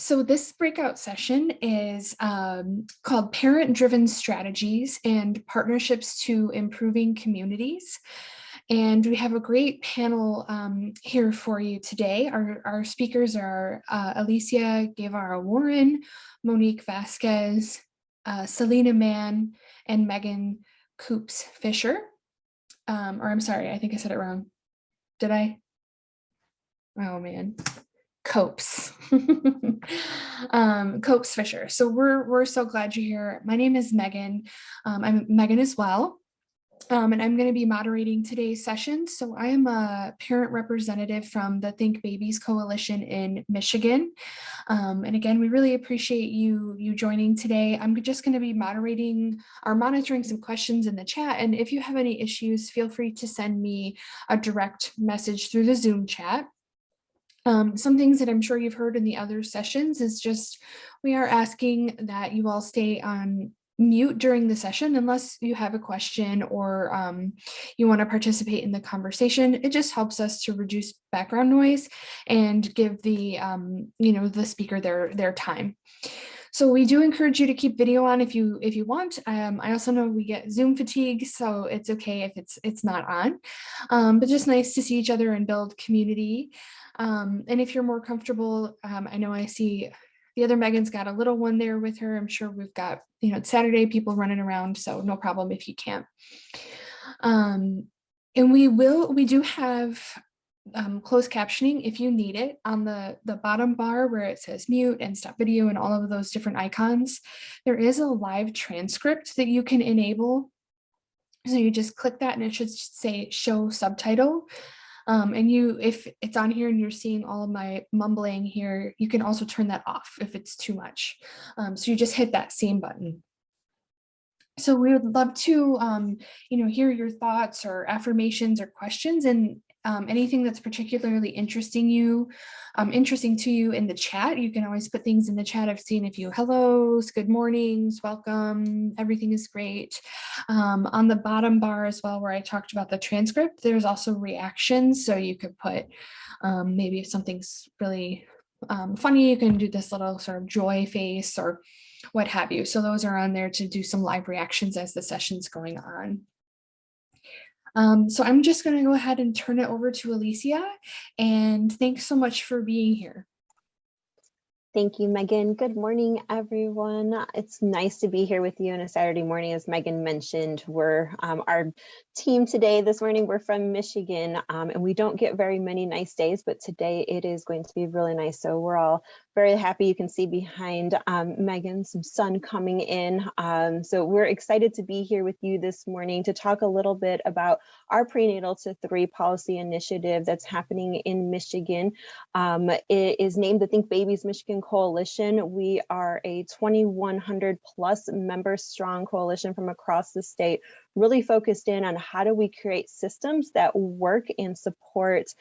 So this breakout session is called Parent-Driven Strategies and Partnerships to Improving Communities. And we have a great panel here for you today. Our speakers are Alicia Guevara Warren, Monique Vasquez, Salina Mann, and Megan Koops-Fisher. Or I'm sorry, I think I said it wrong. Did I? Oh man. Koops-Fisher. So we're so glad you're here. My name is Megan. I'm Megan as well. And I'm going to be moderating today's session. So I am a parent representative from the Think Babies Coalition in Michigan. And again, we really appreciate you joining today. I'm just going to be monitoring some questions in the chat. And if you have any issues, feel free to send me a direct message through the Zoom chat. Some things that I'm sure you've heard in the other sessions is just we are asking that you all stay on mute during the session unless you have a question or you want to participate in the conversation. It just helps us to reduce background noise and give the the speaker their time. So we do encourage you to keep video on if you want. I also know we get Zoom fatigue, so it's okay if it's not on, but just nice to see each other and build community. And if you're more comfortable, I know I see the other Megan's got a little one there with her. I'm sure we've got, it's Saturday, people running around, so no problem if you can't. And we do have closed captioning if you need it on the bottom bar where it says mute and stop video and all of those different icons. There is a live transcript that you can enable. So you just click that and it should say show subtitle. And if it's on here and you're seeing all of my mumbling here, you can also turn that off if it's too much. So you just hit that same button. So we would love to, hear your thoughts or affirmations or questions and anything that's particularly interesting to you in the chat. You can always put things in the chat. I've seen a few hellos, good mornings, welcome, everything is great. On the bottom bar as well, where I talked about the transcript, there's also reactions. So you could put maybe if something's really funny, you can do this little sort of joy face or what have you. So those are on there to do some live reactions as the session's going on. So I'm just going to go ahead and turn it over to Alicia, and thanks so much for being here. Thank you, Megan. Good morning, everyone. It's nice to be here with you on a Saturday morning. As Megan mentioned, we're our team today, this morning, we're from Michigan, and we don't get very many nice days, but today it is going to be really nice. So we're all very happy. You can see behind Megan some sun coming in. So we're excited to be here with you this morning to talk a little bit about our prenatal-to-three policy initiative that's happening in Michigan. It is named the Think Babies Michigan Coalition. We are a 2,100 plus member strong coalition from across the state, really focused in on how do we create systems that work and support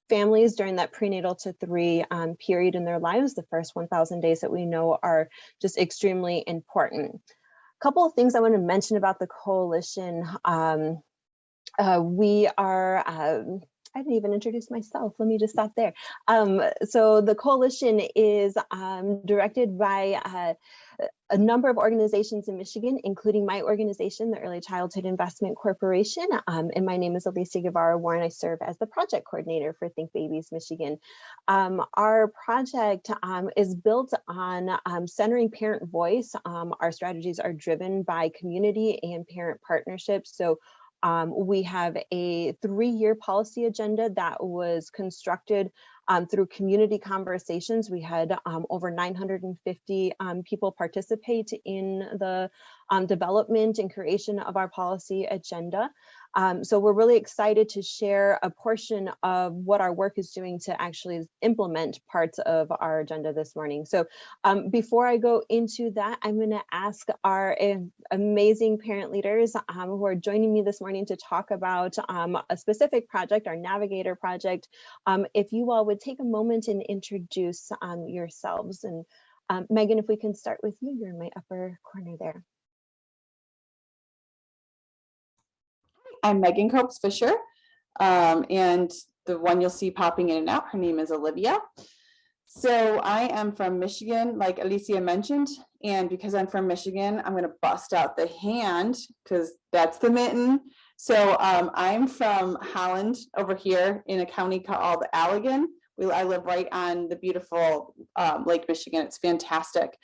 families during that prenatal-to-three period in their lives. The first 1,000 days that we know are just extremely important. A couple of things I want to mention about the coalition. We are I didn't even introduce myself. Let me just stop there. So the coalition is directed by a number of organizations in Michigan, including my organization, the Early Childhood Investment Corporation. And my name is Alicia Guevara Warren. I serve as the project coordinator for Think Babies Michigan. Our project is built on centering parent voice. Our strategies are driven by community and parent partnerships. So we have a 3-year policy agenda that was constructed through community conversations. We had over 950 people participate in the development and creation of our policy agenda. So we're really excited to share a portion of what our work is doing to actually implement parts of our agenda this morning. So before I go into that, I'm going to ask our amazing parent leaders who are joining me this morning to talk about a specific project, our Navigator project. If you all would take a moment and introduce yourselves. And Megan, if we can start with you, you're in my upper corner there. I'm Megan Koops-Fisher, and the one you'll see popping in and out, her name is Olivia. So I am from Michigan, like Alicia mentioned, and because I'm from Michigan, I'm gonna bust out the hand because that's the mitten. So I'm from Holland over here in a county called Allegan. I live right on the beautiful Lake Michigan. It's fantastic.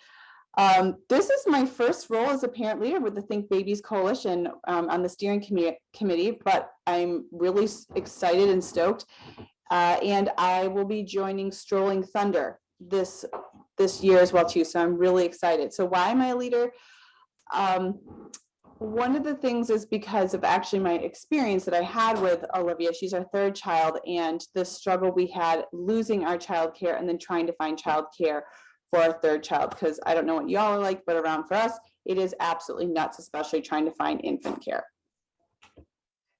This is my first role as a parent leader with the Think Babies Coalition on the steering committee, but I'm really excited and stoked. And I will be joining Strolling Thunder this year as well too. So I'm really excited. So why am I a leader? One of the things is because of actually my experience that I had with Olivia. She's our third child, and the struggle we had losing our childcare and then trying to find childcare for our third child. Because I don't know what y'all are like, but around for us, it is absolutely nuts, especially trying to find infant care.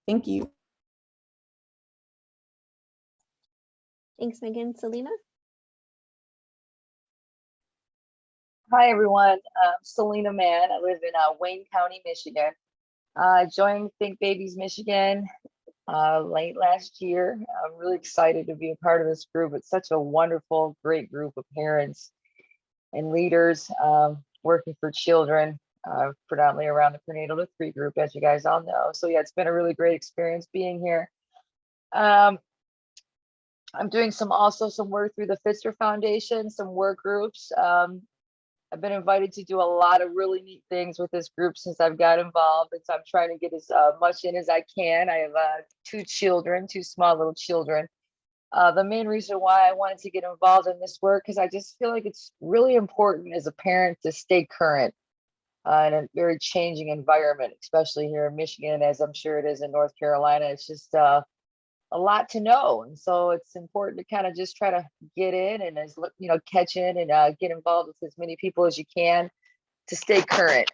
Thank you. Thanks, Megan. Salina? Hi, everyone. Salina Mann. I live in Wayne County, Michigan. I joined Think Babies Michigan late last year. I'm really excited to be a part of this group. It's such a wonderful, great group of parents and leaders working for children, predominantly around the prenatal-to-three group, as you guys all know. So yeah, it's been a really great experience being here. I'm doing also some work through the Fisher Foundation, some work groups. I've been invited to do a lot of really neat things with this group since I've got involved. And so I'm trying to get as much in as I can. I have two small little children. The main reason why I wanted to get involved in this work, because I just feel like it's really important as a parent to stay current in a very changing environment, especially here in Michigan, as I'm sure it is in North Carolina. It's just a lot to know, and so it's important to kind of just try to get in and catch in and get involved with as many people as you can to stay current.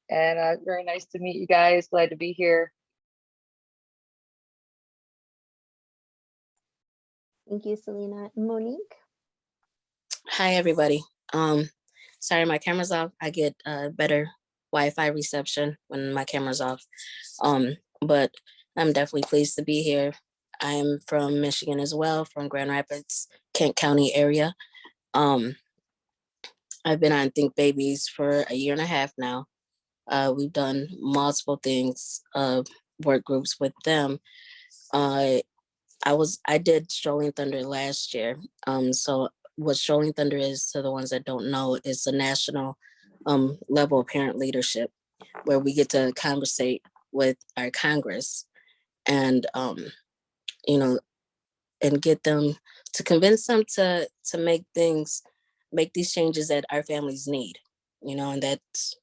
And very nice to meet you guys. Glad to be here. Thank you, Salina. Monique? Hi, everybody. Sorry, my camera's off. I get better Wi-Fi reception when my camera's off. But I'm definitely pleased to be here. I'm from Michigan as well, from Grand Rapids, Kent County area. I've been on Think Babies for a year and a half now. We've done multiple things, work groups with them. I did Strolling Thunder last year. So what Strolling Thunder is, to the ones that don't know, is a national level of parent leadership where we get to conversate with our Congress and and get them to convince them to make these changes that our families need, and that's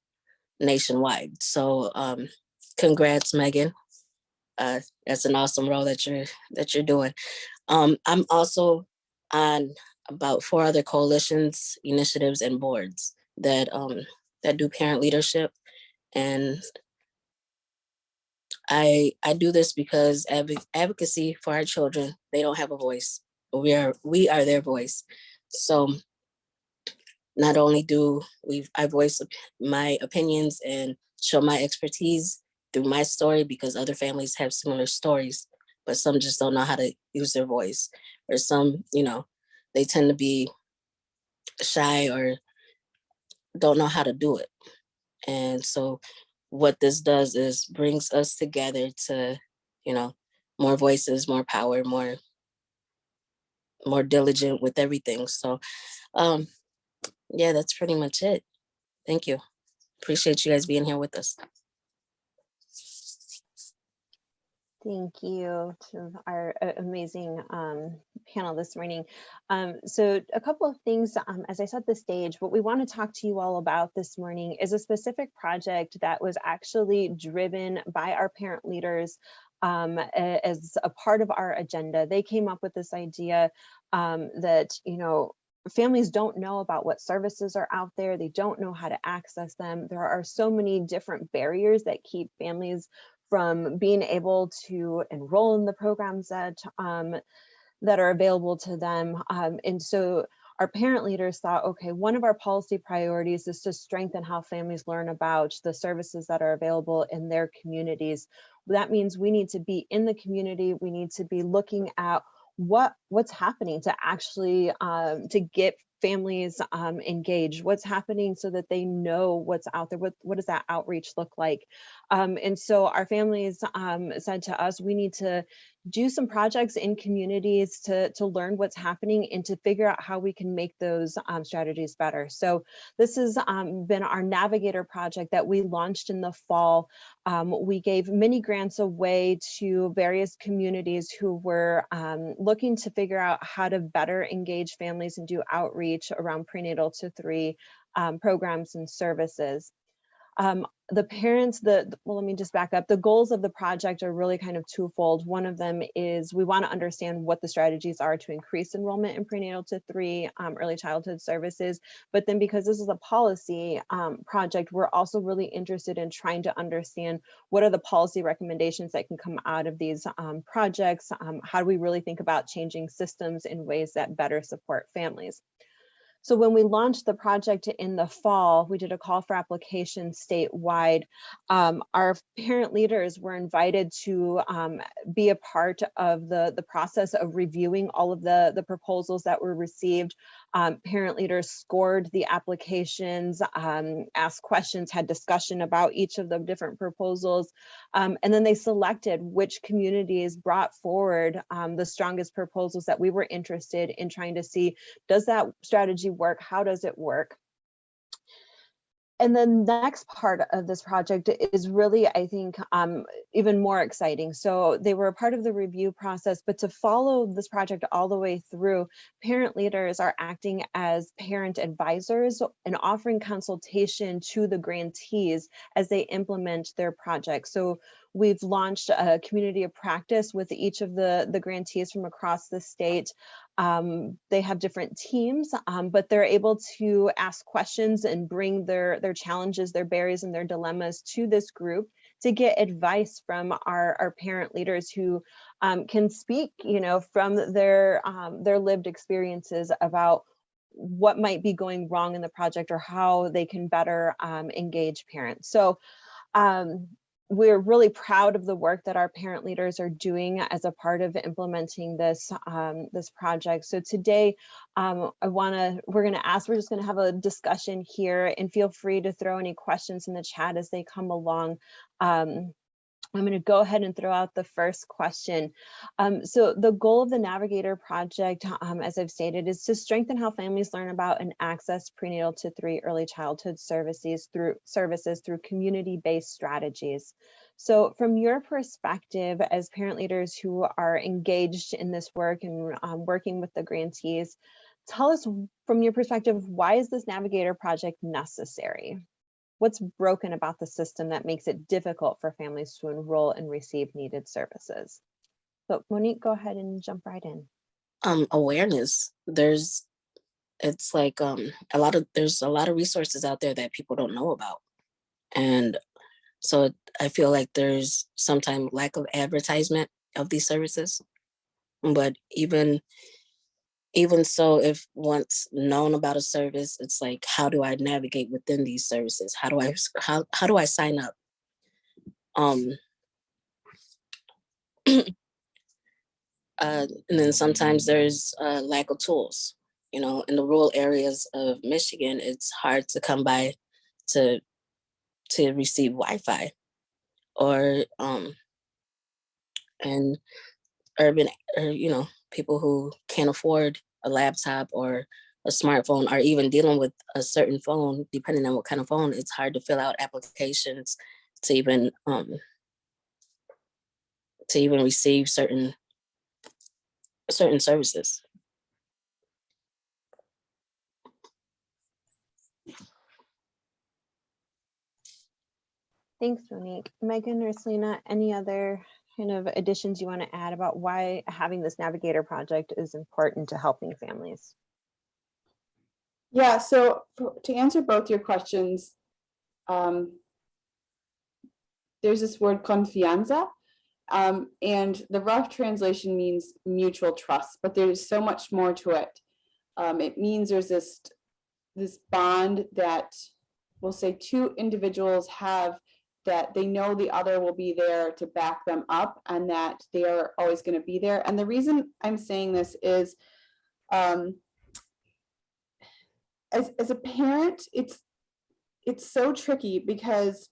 nationwide. So congrats, Megan. That's an awesome role that you're doing. I'm also on about 4 other coalitions, initiatives, and boards that do parent leadership. And I do this because advocacy for our children, they don't have a voice. We are their voice. So not only do I voice my opinions and show my expertise through my story, because other families have similar stories, but some just don't know how to use their voice, or some, they tend to be shy or don't know how to do it. And so what this does is brings us together to, more voices, more power, more diligent with everything. So yeah, that's pretty much it. Thank you. Appreciate you guys being here with us. Thank you to our amazing panel this morning. So a couple of things, as I set the stage, what we want to talk to you all about this morning is a specific project that was actually driven by our parent leaders as a part of our agenda. They came up with this idea that, families don't know about what services are out there. They don't know how to access them. There are so many different barriers that keep families from being able to enroll in the programs that are available to them. And so our parent leaders thought, okay, one of our policy priorities is to strengthen how families learn about the services that are available in their communities. That means we need to be in the community. We need to be looking at what's happening to actually to get families engaged, what's happening so that they know what's out there, what does that outreach look like. And so our families said to us, we need to do some projects in communities to learn what's happening and to figure out how we can make those strategies better. So this has been our Navigator project that we launched in the fall. We gave mini grants away to various communities who were looking to figure out how to better engage families and do outreach around prenatal-to-three programs and services. The parents, well, let me just back up. The goals of the project are really kind of twofold. One of them is we want to understand what the strategies are to increase enrollment in prenatal-to-three early childhood services. But then because this is a policy project, we're also really interested in trying to understand what are the policy recommendations that can come out of these projects. How do we really think about changing systems in ways that better support families? So when we launched the project in the fall, we did a call for applications statewide. Our parent leaders were invited to be a part of the process of reviewing all of the proposals that were received. Parent leaders scored the applications, asked questions, had discussion about each of the different proposals, and then they selected which communities brought forward the strongest proposals that we were interested in trying to see, does that strategy work? How does it work? And then the next part of this project is really, I think, even more exciting. So they were a part of the review process, but to follow this project all the way through, parent leaders are acting as parent advisors and offering consultation to the grantees as they implement their project. So we've launched a community of practice with each of the grantees from across the state. They have different teams, but they're able to ask questions and bring their challenges, their barriers, and their dilemmas to this group to get advice from our parent leaders who can speak, from their lived experiences about what might be going wrong in the project or how they can better engage parents. So we're really proud of the work that our parent leaders are doing as a part of implementing this this project. So today, we're just gonna have a discussion here, and feel free to throw any questions in the chat as they come along. I'm going to go ahead and throw out the first question. So the goal of the Navigator project, as I've stated, is to strengthen how families learn about and access prenatal-to-three early childhood services through community-based strategies. So from your perspective as parent leaders who are engaged in this work and working with the grantees, tell us from your perspective, why is this Navigator project necessary? What's broken about the system that makes it difficult for families to enroll and receive needed services? So Monique, go ahead and jump right in. Awareness. There's a lot of resources out there that people don't know about. And so I feel like there's sometimes lack of advertisement of these services. But even so, if once known about a service, it's like, how do I navigate within these services? How do I sign up? And then sometimes there's a lack of tools. In the rural areas of Michigan, it's hard to come by to receive Wi-Fi, or and urban, or people who can't afford a laptop or a smartphone, or even dealing with a certain phone, depending on what kind of phone, it's hard to fill out applications to even receive certain services. Thanks, Monique. Megan or Salina, any other kind of additions you want to add about why having this Navigator project is important to helping families? Yeah, so to answer both your questions, there's this word confianza, and the rough translation means mutual trust, but there's so much more to it. It means there's this bond that, we'll say, two individuals have that they know the other will be there to back them up and that they are always going to be there. And the reason I'm saying this is, as a parent, it's so tricky because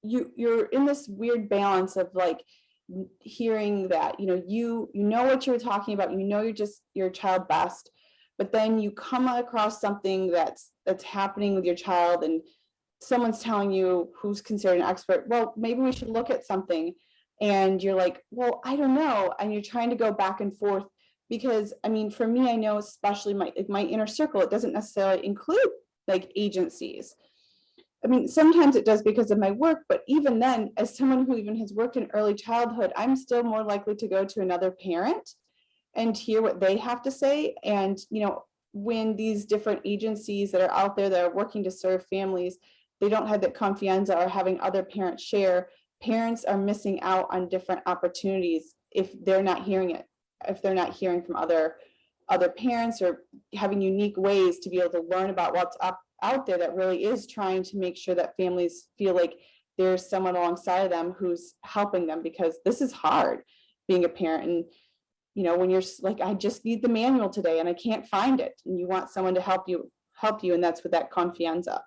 you're in this weird balance of like hearing that, you know what you're talking about, you're just your child best, but then you come across something that's happening with your child and someone's telling you, who's considered an expert, well, maybe we should look at something, and you're like, well, I don't know, and you're trying to go back and forth because, I mean, for me, I know especially my inner circle, it doesn't necessarily include like agencies. I mean, sometimes it does because of my work, but even then, as someone who even has worked in early childhood, I'm still more likely to go to another parent and hear what they have to say. And, when these different agencies that are out there that are working to serve families, they don't have that confianza or having other parents share, parents are missing out on different opportunities if they're not hearing it, if they're not hearing from other parents or having unique ways to be able to learn about what's out there that really is trying to make sure that families feel like there's someone alongside of them who's helping them, because this is hard being a parent. And when you're like, I just need the manual today and I can't find it, and you want someone to help you, and that's with that confianza.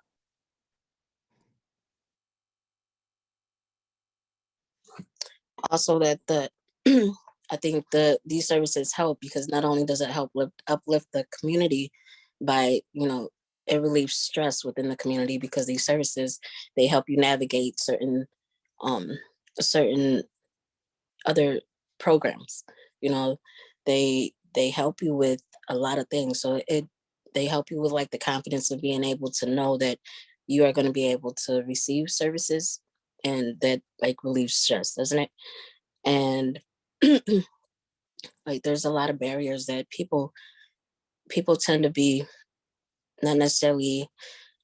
Also, that I think these services help because not only does it help uplift the community by, it relieves stress within the community, because these services, they help you navigate certain other programs. They help you with a lot of things. So they help you with like the confidence of being able to know that you are going to be able to receive services, and that like relieves stress, doesn't it? And like there's a lot of barriers that people tend to be not necessarily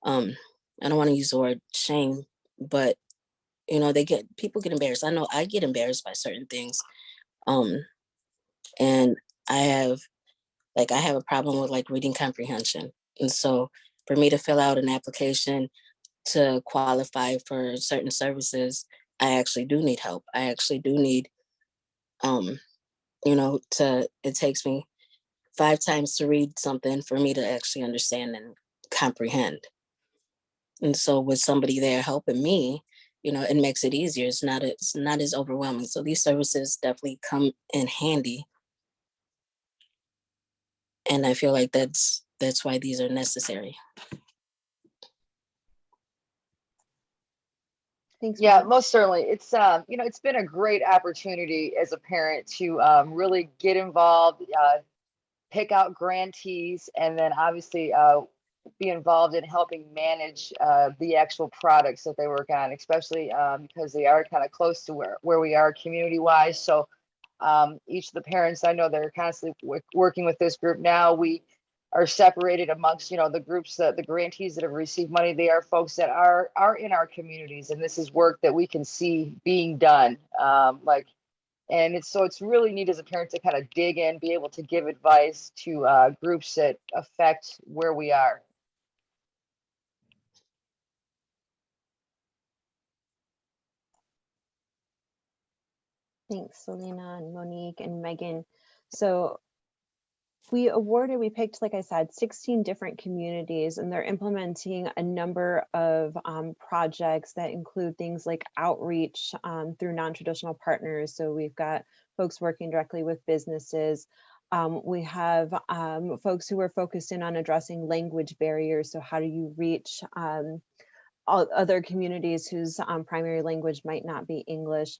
I don't want to use the word shame, but people get embarrassed. I know I get embarrassed by certain things. And I have a problem with like reading comprehension. And so for me to fill out an application to qualify for certain services, I actually do need help. I actually do need it takes me 5 times to read something for me to actually understand and comprehend. And so with somebody there helping me, it makes it easier. It's not as overwhelming. So these services definitely come in handy. And I feel like that's why these are necessary. Thanks. Yeah, Monique. most certainly. It's it's been a great opportunity as a parent to really get involved, pick out grantees, and then obviously be involved in helping manage the actual products that they work on, especially because they are kind of close to where we are community wise. So each of the parents, I know they're constantly working with this group now. We are separated amongst, the groups, the grantees that have received money. They are folks that are in our communities, and this is work that we can see being done. And it's really neat as a parent to kind of dig in, be able to give advice to groups that affect where we are. Thanks, Salina and Monique and Megan. So we picked, like I said, 16 different communities, and they're implementing a number of projects that include things like outreach through non-traditional partners. So we've got folks working directly with businesses. We have folks who are focused in on addressing language barriers. So how do you reach other communities whose primary language might not be English?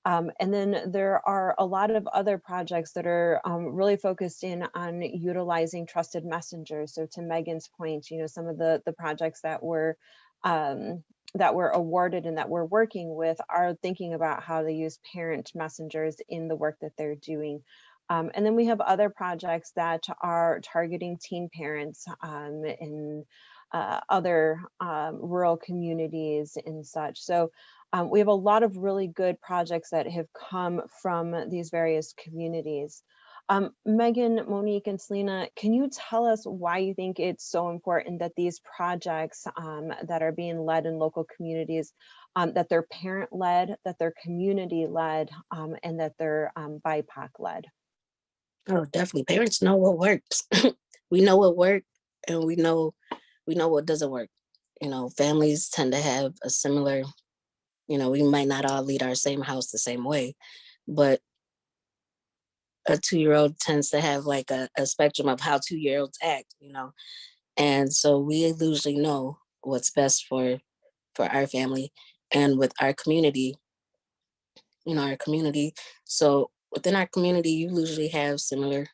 And then there are a lot of other projects that are really focused in on utilizing trusted messengers. So to Megan's point, some of the projects that were awarded and that we're working with are thinking about how to use parent messengers in the work that they're doing. And then we have other projects that are targeting teen parents in other rural communities and such. So we have a lot of really good projects that have come from these various communities. Megan, Monique, and Salina, can you tell us why you think it's so important that these projects that are being led in local communities, that they're parent-led, that they're community-led, and that they're BIPOC-led? Oh, definitely. Parents know what works. We know what works, and we know what doesn't work. Families tend to have a similar, we might not all lead our same house the same way, but a 2-year-old tends to have like a spectrum of how 2-year-olds act, and so we usually know what's best for our family and with our community, our community. So within our community, you usually have similar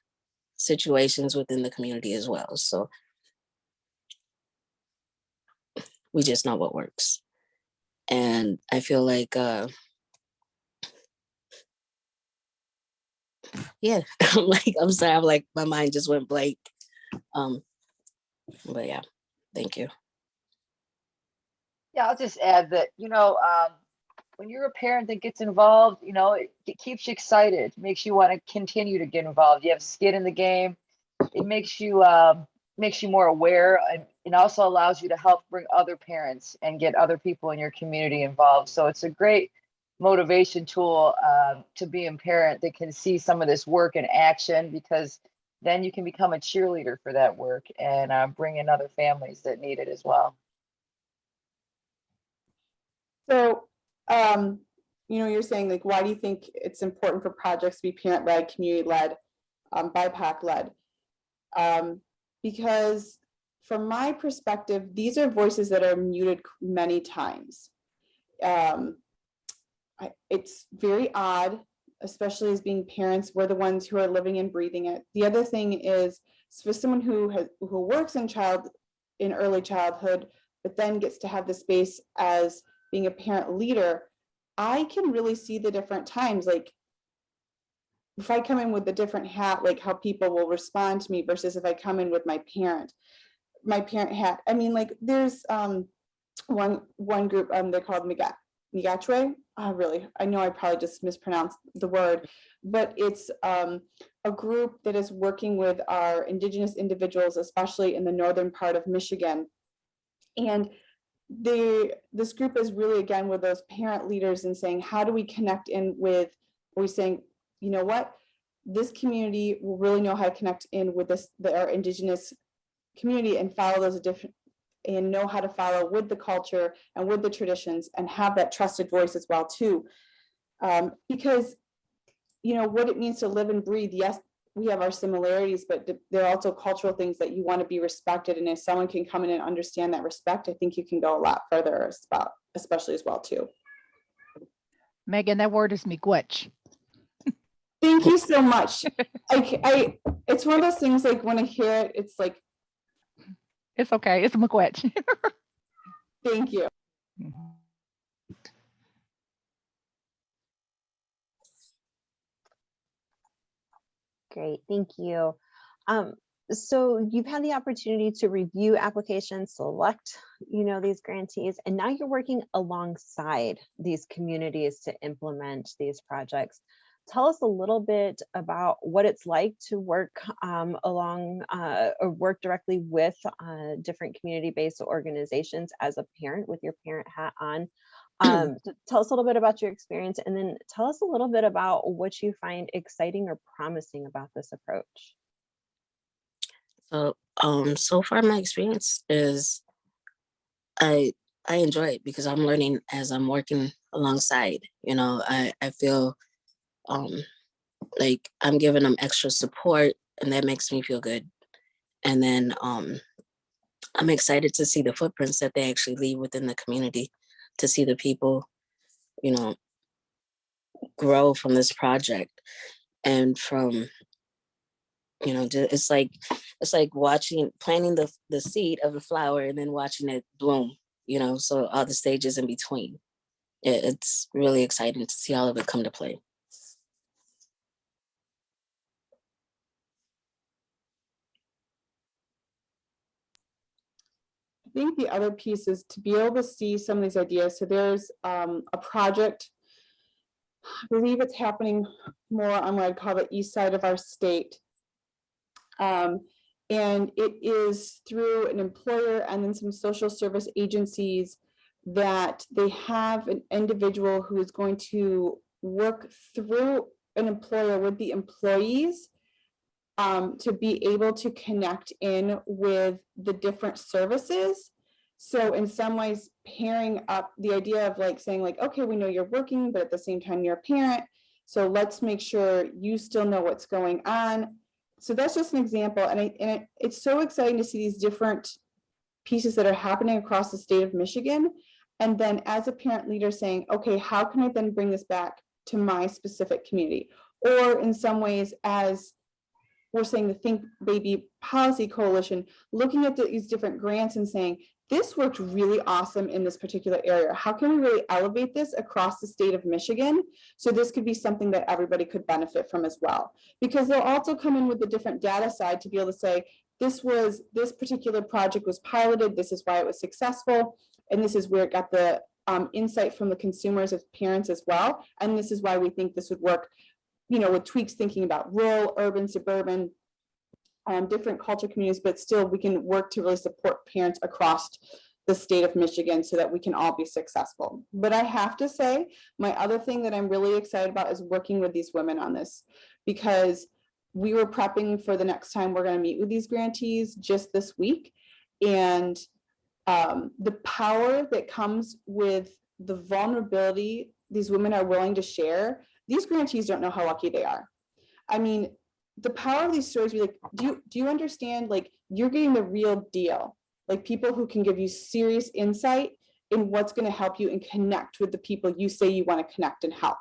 situations within the community as well. So we just know what works. And I feel like, yeah, I'm sorry, my mind just went blank. But yeah, thank you. Yeah, I'll just add that, when you're a parent that gets involved, it keeps you excited, makes you want to continue to get involved. You have skin in the game. It makes you more aware, and it also allows you to help bring other parents and get other people in your community involved. So it's a great motivation tool to be a parent that can see some of this work in action, because then you can become a cheerleader for that work and bring in other families that need it as well. So, you're saying, like, why do you think it's important for projects to be parent-led, community-led, BIPOC-led? Because from my perspective, these are voices that are muted many times. It's very odd, especially as being parents, we're the ones who are living and breathing it. The other thing is, for someone who works in early childhood, but then gets to have the space as being a parent leader, I can really see the different times. Like, if I come in with a different hat, like how people will respond to me versus if I come in with my parent hat. I mean, like, there's one group, they're called Migatre. I know I probably just mispronounced the word, but it's a group that is working with our Indigenous individuals, especially in the northern part of Michigan. And this group is really, again, with those parent leaders and saying, how do we connect in with, we're saying, you know what, this community will really know how to connect in with our Indigenous community and follow those different, and know how to follow with the culture and with the traditions and have that trusted voice as well too. Because what it means to live and breathe, yes, we have our similarities, but there are also cultural things that you want to be respected. And if someone can come in and understand that respect, I think you can go a lot further, especially as well too. Megan, that word is miigwech. Thank you so much. It's one of those things, like, when I hear it, it's like, it's okay. It's miigwech. thank you. Great, thank you. So you've had the opportunity to review applications, select, these grantees, and now you're working alongside these communities to implement these projects. Tell us a little bit about what it's like to work or work directly with different community-based organizations as a parent with your parent hat on. Tell us a little bit about your experience, and then tell us a little bit about what you find exciting or promising about this approach. So, so far my experience is I enjoy it because I'm learning as I'm working alongside. I feel like I'm giving them extra support, and that makes me feel good. And then I'm excited to see the footprints that they actually leave within the community, to see the people, grow from this project, and from, it's like planting the seed of a flower and then watching it bloom, so all the stages in between. It's really exciting to see all of it come to play. I think the other piece is to be able to see some of these ideas. So there's a project I believe it's happening more on what I'd call the east side of our state. And it is through an employer and then some social service agencies that they have an individual who is going to work through an employer with the employees to be able to connect in with the different services. So in some ways, pairing up the idea of like saying like, okay, we know you're working, but at the same time, you're a parent. So let's make sure you still know what's going on. So that's just an example. And it's so exciting to see these different pieces that are happening across the state of Michigan. And then as a parent leader saying, okay, how can I then bring this back to my specific community? Or in some ways, as we're saying the Think Baby Policy Coalition, looking at these different grants and saying, this worked really awesome in this particular area. How can we really elevate this across the state of Michigan? So this could be something that everybody could benefit from as well. Because they'll also come in with the different data side to be able to say, this particular project was piloted, this is why it was successful, and this is where it got the insight from the consumers as parents as well. And this is why we think this would work, you know, with tweaks thinking about rural, urban, suburban, different culture communities, but still we can work to really support parents across the state of Michigan so that we can all be successful. But I have to say, my other thing that I'm really excited about is working with these women on this, because we were prepping for the next time we're going to meet with these grantees just this week. And the power that comes with the vulnerability these women are willing to share, these grantees don't know how lucky they are. I mean, the power of these stories, be like, do you understand, like, you're getting the real deal, like people who can give you serious insight in what's going to help you and connect with the people you say you want to connect and help.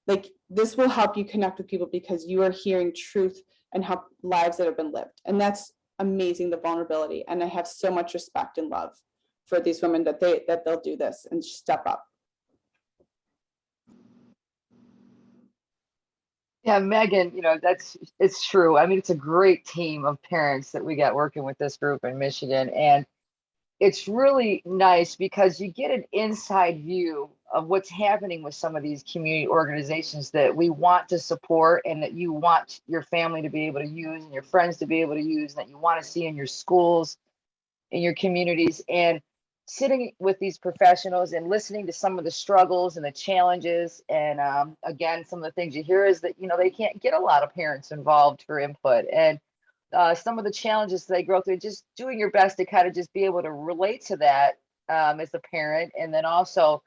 Like, this will help you connect with people because you are hearing truth and help lives that have been lived. And that's amazing, the vulnerability. And I have so much respect and love for these women that they'll do this and step up. Yeah, Megan, you know, it's true. I mean, it's a great team of parents that we got working with this group in Michigan. And it's really nice because you get an inside view of what's happening with some of these community organizations that we want to support and that you want your family to be able to use and your friends to be able to use, and that you want to see in your schools, in your communities. And sitting with these professionals and listening to some of the struggles and the challenges. And again, some of the things you hear is that, you know, they can't get a lot of parents involved for input. And some of the challenges they go through, just doing your best to kind of just be able to relate to that as a parent, and then also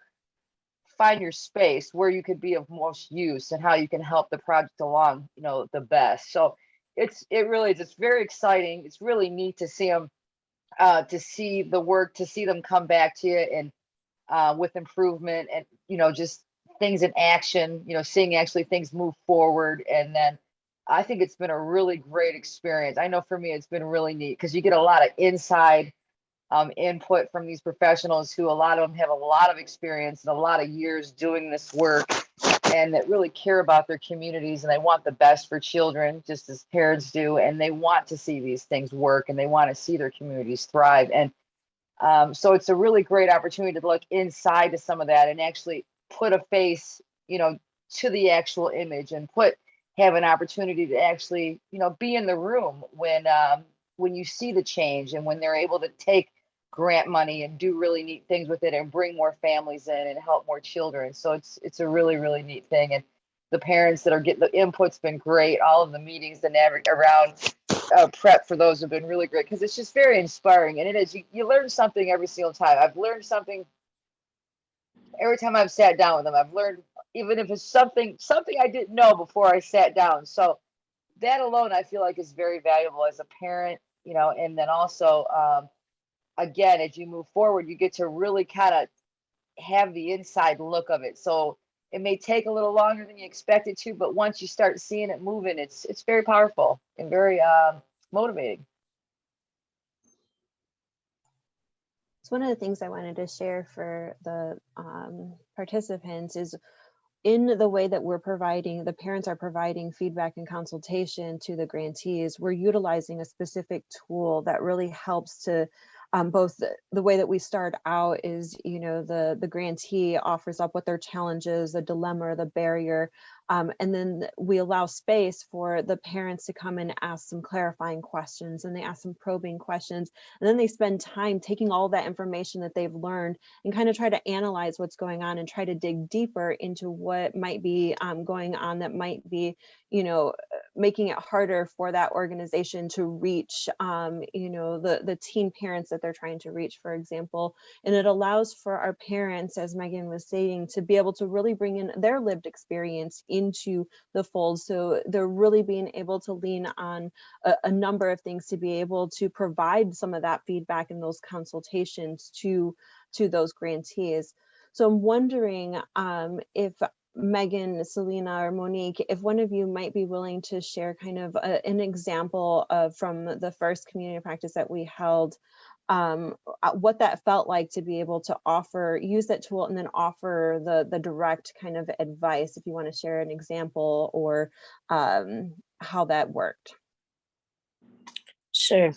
find your space where you could be of most use and how you can help the project along, you know, the best. So it really is, it's very exciting. It's really neat to see them, to see the work, to see them come back to you and with improvement and, you know, just things in action, you know, seeing actually things move forward. And then I think it's been a really great experience. I know for me, it's been really neat because you get a lot of inside input from these professionals who, a lot of them have a lot of experience and a lot of years doing this work, and that really care about their communities, and they want the best for children, just as parents do. And they want to see these things work, and they want to see their communities thrive. And so it's a really great opportunity to look inside to some of that and actually put a face, you know, to the actual image, and have an opportunity to actually, you know, be in the room when you see the change and when they're able to take grant money and do really neat things with it and bring more families in and help more children. So it's a really, really neat thing. And the parents that are getting the input's been great. All of the meetings, around prep for those have been really great, because it's just very inspiring. And it is, you learn something every single time. I've learned something every time I've sat down with them. I've learned, even if it's something I didn't know before I sat down. So that alone, I feel like, is very valuable as a parent, you know. And then also, again, as you move forward, you get to really kind of have the inside look of it. So it may take a little longer than you expect it to, but once you start seeing it moving, it's very powerful and very motivating. So one of the things I wanted to share for the participants is, in the way that the parents are providing feedback and consultation to the grantees, we're utilizing a specific tool that really helps to both the way that we start out is, the grantee offers up what their challenge is, the dilemma or the barrier. And then we allow space for the parents to come and ask some clarifying questions, and they ask some probing questions. And then they spend time taking all that information that they've learned and kind of try to analyze what's going on and try to dig deeper into what might be going on that might be, making it harder for that organization to reach, the teen parents that they're trying to reach, for example. And it allows for our parents, as Megan was saying, to be able to really bring in their lived experience into the fold. So they're really being able to lean on a number of things to be able to provide some of that feedback and those consultations to those grantees. So I'm wondering if Megan, Salina, or Monique, if one of you might be willing to share kind of an example of from the first community practice that we held, what that felt like to be able to use that tool and then offer the direct kind of advice, if you want to share an example or how that worked. Sure.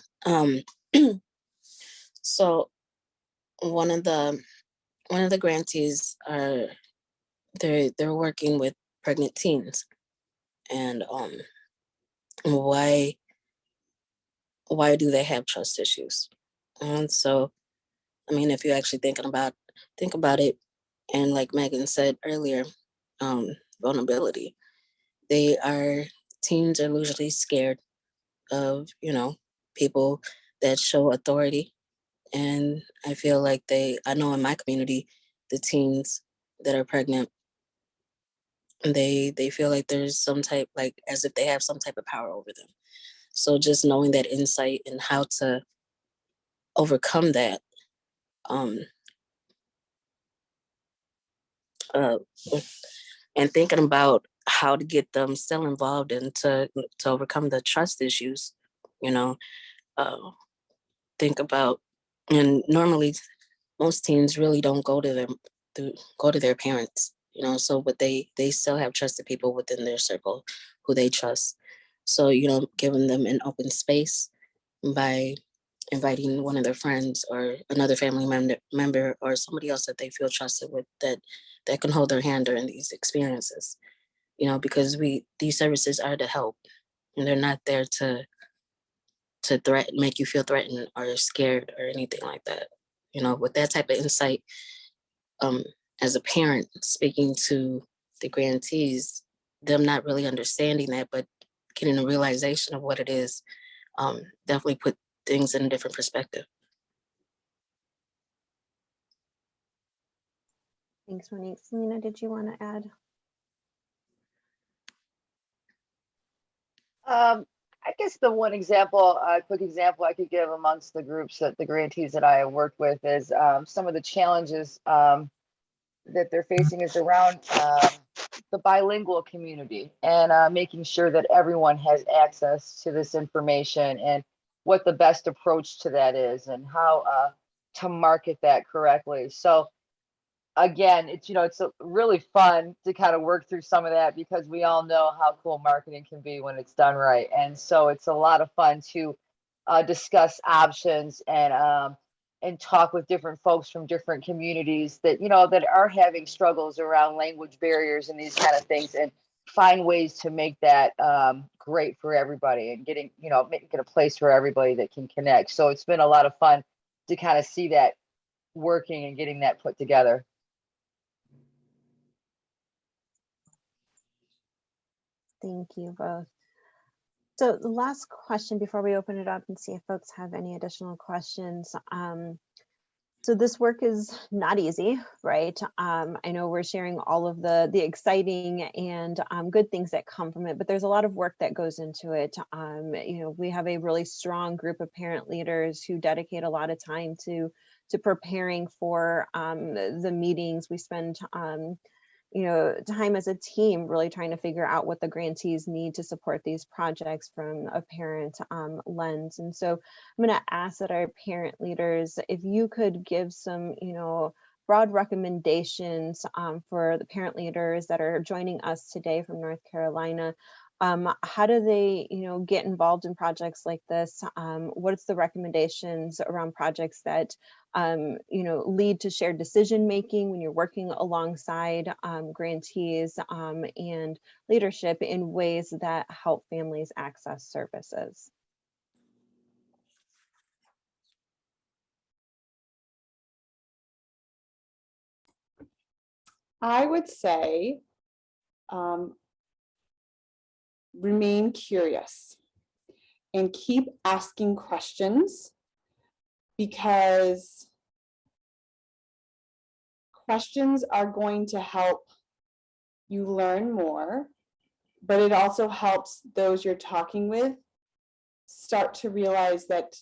So one of the grantees are they're working with pregnant teens, and why do they have trust issues? And so, I mean, if you're actually think about it, and like Megan said earlier, vulnerability. Teens are usually scared of, people that show authority. And I feel like I know in my community, the teens that are pregnant, they feel like there's some type, like as if they have some type of power over them. So just knowing that insight and how to overcome that, and thinking about how to get them still involved and to overcome the trust issues, think about, and normally most teens really don't go to their parents, so but they still have trusted people within their circle who they trust. So, giving them an open space by inviting one of their friends or another family member or somebody else that they feel trusted with, that can hold their hand during these experiences, because these services are to help, and they're not there to make you feel threatened or scared or anything like that. With that type of insight, as a parent speaking to the grantees, them not really understanding that, but getting a realization of what it is, definitely put things in a different perspective. Thanks, Monique. Salina, did you want to add? I guess the one quick example I could give amongst the groups that the grantees that I have worked with is some of the challenges that they're facing is around the bilingual community and making sure that everyone has access to this information and what the best approach to that is and how to market that correctly. So again, it's really fun to kind of work through some of that because we all know how cool marketing can be when it's done right. And so it's a lot of fun to discuss options and talk with different folks from different communities that that are having struggles around language barriers and these kind of things, and find ways to make that great for everybody and making it a place where everybody that can connect. So it's been a lot of fun to kind of see that working and getting that put together. Thank you both. So the last question before we open it up and see if folks have any additional questions. So this work is not easy, right? I know we're sharing all of the exciting and good things that come from it, but there's a lot of work that goes into it. We have a really strong group of parent leaders who dedicate a lot of time to preparing for the meetings. We spend time as a team really trying to figure out what the grantees need to support these projects from a parent lens. And so I'm going to ask that our parent leaders, if you could give some, broad recommendations for the parent leaders that are joining us today from North Carolina, How do they, get involved in projects like this? What's the recommendations around projects that, lead to shared decision making when you're working alongside grantees and leadership in ways that help families access services? I would say remain curious and keep asking questions, because questions are going to help you learn more, but it also helps those you're talking with start to realize that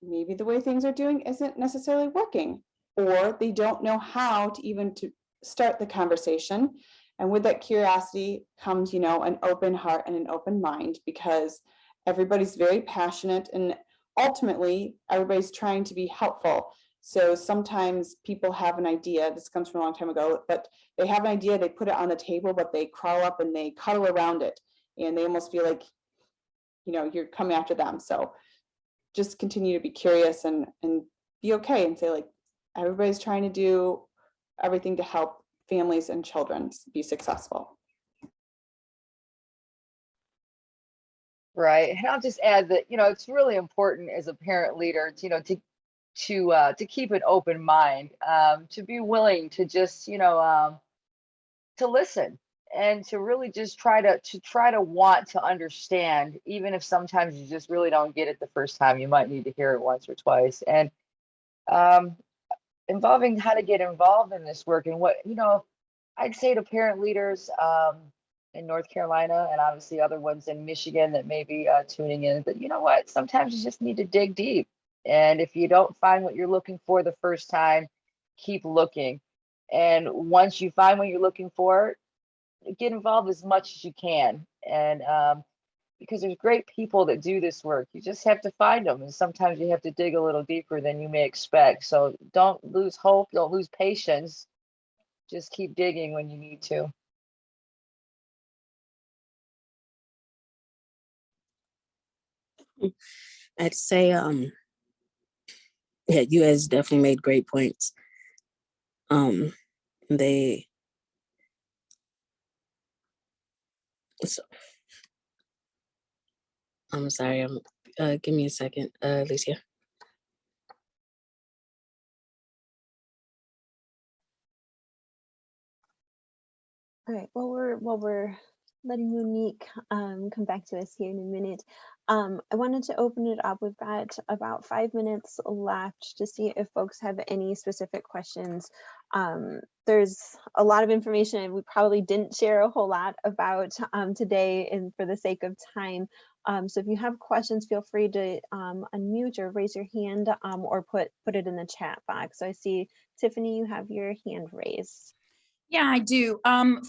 maybe the way things are doing isn't necessarily working, or they don't know how to even to start the conversation. And with that curiosity comes, an open heart and an open mind, because everybody's very passionate and ultimately everybody's trying to be helpful. So sometimes people have an idea, this comes from a long time ago, but they have an idea, they put it on the table, but they crawl up and they cuddle around it. And they almost feel like, you're coming after them. So just continue to be curious and be okay and say, like, everybody's trying to do everything to help families and children be successful. Right. And I'll just add that, it's really important as a parent leader, to keep an open mind, to be willing to just, to listen and to really just try to want to understand, even if sometimes you just really don't get it the first time. You might need to hear it once or twice. And involving how to get involved in this work, and what, I'd say to parent leaders in North Carolina, and obviously other ones in Michigan that may be tuning in, that, what, sometimes you just need to dig deep. And if you don't find what you're looking for the first time, keep looking. And once you find what you're looking for, get involved as much as you can. And because there's great people that do this work, you just have to find them. And sometimes you have to dig a little deeper than you may expect. So don't lose hope, don't lose patience. Just keep digging when you need to. I'd say, yeah, you guys definitely made great points. They, so, I'm sorry, give me a second, Alicia. All right, while we're letting Monique come back to us here in a minute, I wanted to open it up. We've got about 5 minutes left to see if folks have any specific questions. There's a lot of information, and we probably didn't share a whole lot about today, and for the sake of time. So if you have questions, feel free to unmute or raise your hand, or put it in the chat box. So I see, Tiffany, you have your hand raised. Yeah, I do.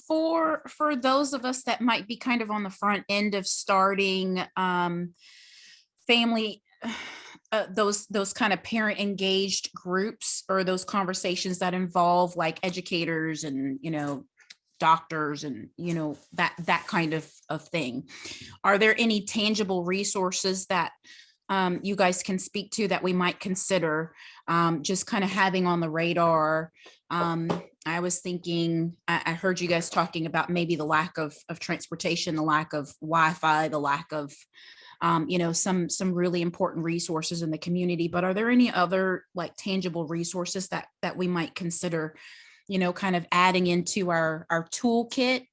For those of us that might be kind of on the front end of starting family, those kind of parent engaged groups, or those conversations that involve like educators and doctors and that kind of thing. Are there any tangible resources that you guys can speak to that we might consider just kind of having on the radar? I was thinking, I heard you guys talking about maybe the lack of transportation, the lack of Wi-Fi, the lack of, some really important resources in the community. But are there any other like tangible resources that we might consider, kind of adding into our toolkit,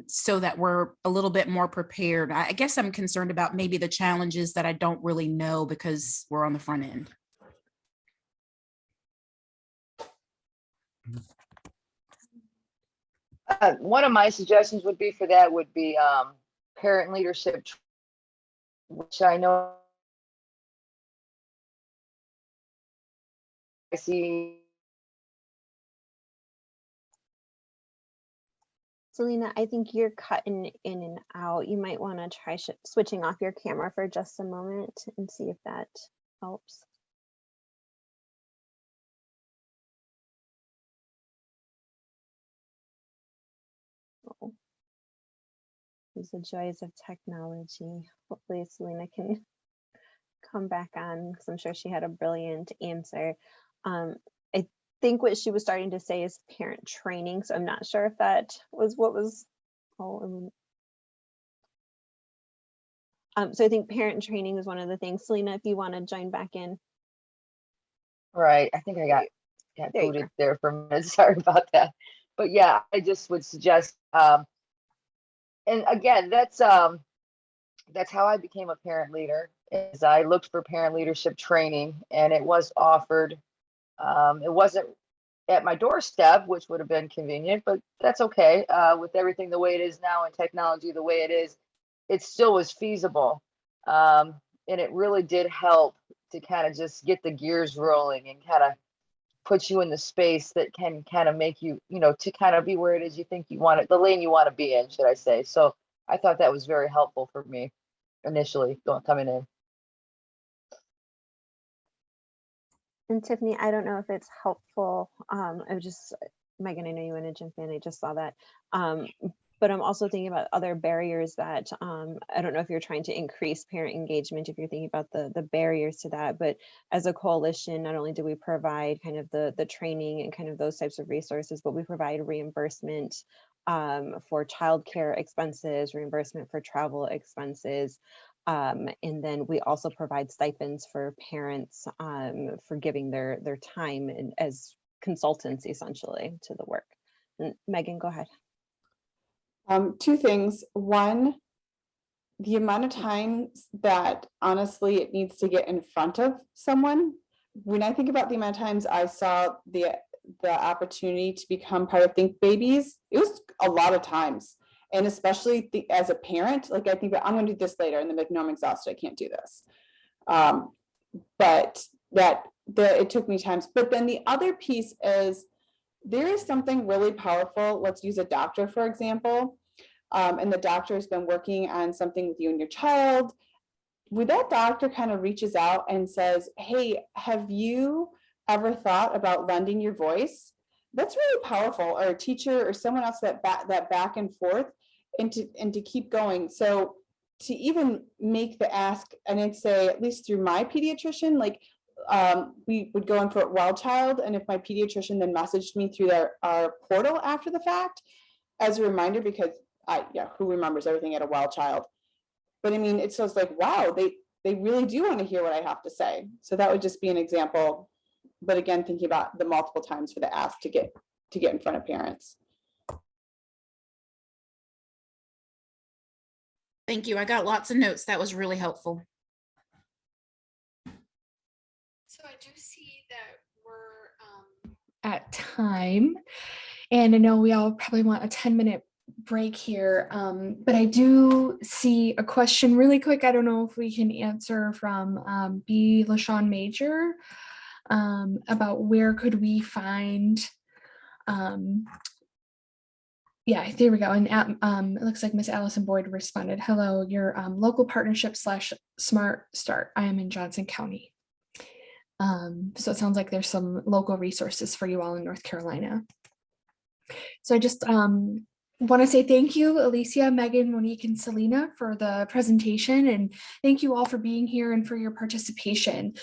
so that we're a little bit more prepared? I guess I'm concerned about maybe the challenges that I don't really know because we're on the front end. One of my suggestions would be parent leadership, which I know I see. Salina, I think you're cutting in and out. You might want to try switching off your camera for just a moment and see if that helps. Oh. These are the joys of technology. Hopefully Salina can come back on because I'm sure she had a brilliant answer. I think what she was starting to say is parent training. So I'm not sure if that was what was. So I think parent training is one of the things. Salina, if you want to join back in. Right. I think I got There you booted go. there for a minute. Sorry about that. But yeah, I just would suggest, and again, that's how I became a parent leader, is I looked for parent leadership training and it was offered. It wasn't at my doorstep, which would have been convenient, but that's okay. With everything the way it is now and technology the way it is, it still was feasible. And it really did help to kind of just get the gears rolling and kind of put you in the space that can kind of make you, to kind of be where it is you think you want it, the lane you want to be in, should I say. So I thought that was very helpful for me initially coming in. And Tiffany, I don't know if it's helpful. Megan, I know you want to jump in. I just saw that. But I'm also thinking about other barriers that I don't know if you're trying to increase parent engagement, if you're thinking about the barriers to that. But as a coalition, not only do we provide kind of the training and kind of those types of resources, but we provide reimbursement for childcare expenses, reimbursement for travel expenses. And then we also provide stipends for parents for giving their time and as consultants essentially to the work. And Megan, go ahead. Two things. One, the amount of times that honestly it needs to get in front of someone. When I think about the amount of times I saw the opportunity to become part of Think Babies, it was a lot of times. And especially as a parent, like I think I'm going to do this later, and then like, no, I'm exhausted, I can't do this. But it took me times. But then the other piece is there is something really powerful. Let's use a doctor, for example. And the doctor has been working on something with you and your child. When that doctor kind of reaches out and says, hey, have you ever thought about lending your voice? That's really powerful. Or a teacher or someone else that back and forth and to keep going. So to even make the ask, and I'd say at least through my pediatrician, like we would go in for a well child, and if my pediatrician then messaged me through our portal after the fact as a reminder, because who remembers everything at a well child? But I mean, it's just like, wow, they really do want to hear what I have to say. So that would just be an example. But again, thinking about the multiple times for the ask to get in front of parents. Thank you. I got lots of notes. That was really helpful. So I do see that we're at time, and I know we all probably want a 10-minute break here, but I do see a question really quick. I don't know if we can answer from B. LaShawn Major about where could we find yeah, there we go. And it looks like Miss Allison Boyd responded, hello, your local partnership / Smart Start. I am in Johnson County. So it sounds like there's some local resources for you all in North Carolina. So I just want to say thank you, Alicia, Megan, Monique, and Salina for the presentation. And thank you all for being here and for your participation.